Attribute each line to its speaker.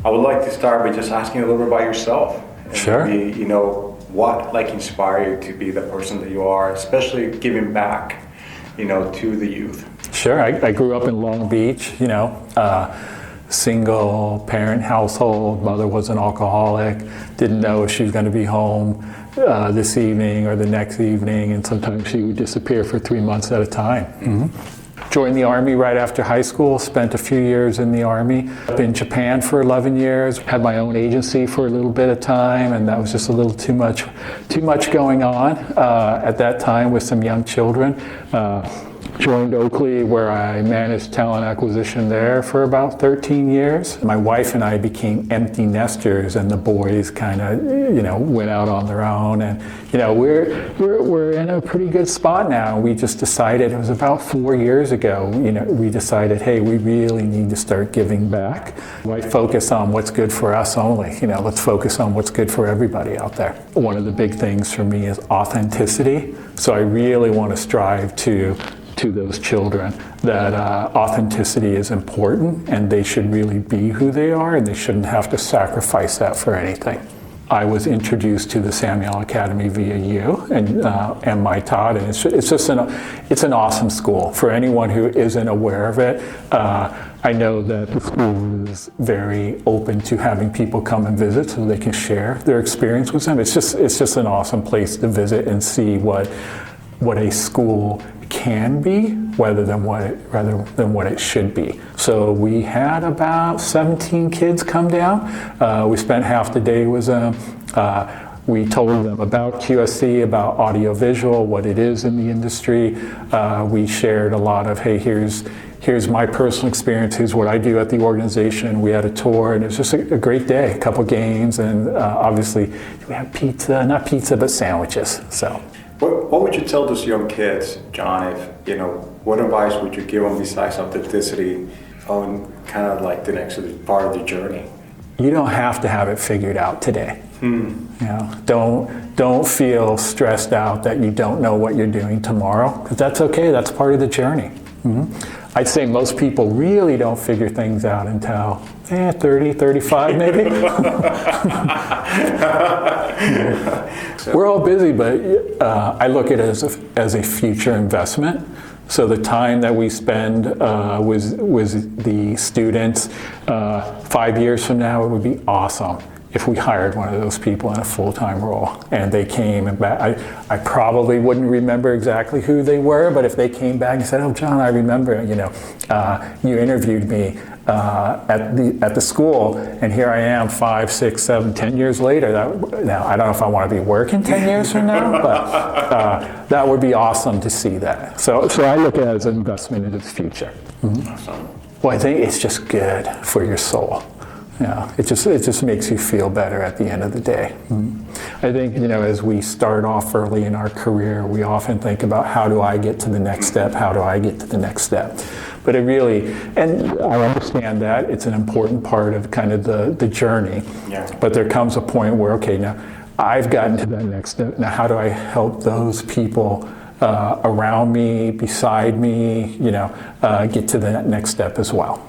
Speaker 1: I would like to start by just asking a little bit about yourself. And
Speaker 2: Sure.
Speaker 1: maybe, what inspired you to be the person that you are, especially giving back, to the youth.
Speaker 2: Sure. I grew up in Long Beach, single parent household. Mother was an alcoholic. Didn't know if she was going to be home this evening or the next evening, and sometimes she would disappear for 3 months at a time. Mm-hmm. Joined the Army right after high school, spent a few years in the Army. Up in Japan for 11 years, had my own agency for a little bit of time, and that was just a little too much going on at that time with some young children. Joined Oakley, where I managed talent acquisition there for about 13 years. My wife and I became empty nesters, and the boys kind of, went out on their own. And we're in a pretty good spot now. We just decided, it was about 4 years ago, we decided, hey, we really need to start giving back. Why focus on what's good for us only? Let's focus on what's good for everybody out there. One of the big things for me is authenticity. So I really want to strive to those children that authenticity is important, and they should really be who they are, and they shouldn't have to sacrifice that for anything. I was introduced to the Samuel Academy via you and myTOD, and it's an awesome school. For anyone who isn't aware of it, I know that the school is very open to having people come and visit so they can share their experience with them. It's just an awesome place to visit and see what a school can be rather than what it should be. So we had about 17 kids come down. We spent half the day with them. We told them about QSC, about audiovisual, what it is in the industry. We shared a lot of, hey, here's my personal experience, here's what I do at the organization. We had a tour, and it was just a great day, a couple games, and obviously we had pizza, not pizza, but sandwiches. So.
Speaker 1: What would you tell those young kids, John, what advice would you give them besides authenticity on kind of like the next part of the journey?
Speaker 2: You don't have to have it figured out today. Don't feel stressed out that you don't know what you're doing tomorrow, because that's okay, that's part of the journey. I'd say most people really don't figure things out until 30, 35 maybe. We're all busy, but I look at it as a future investment. So the time that we spend with the students, 5 years from now, it would be awesome if we hired one of those people in a full-time role and they came and back. I probably wouldn't remember exactly who they were, but if they came back and said, oh, John, I remember, you interviewed me at the school, and here I am 5, 6, 7, 10 years later. Now, I don't know if I want to be working 10 years from now, but that would be awesome to see that. So I look at it as an investment into the future. Awesome. Well, I think it's just good for your soul. It just makes you feel better at the end of the day. I think, as we start off early in our career, we often think about, how do I get to the next step? How do I get to the next step? But and I understand that it's an important part of kind of the journey. Yeah. But there comes a point where, okay, now I've gotten to that next step. Now, how do I help those people around me, beside me, get to the next step as well?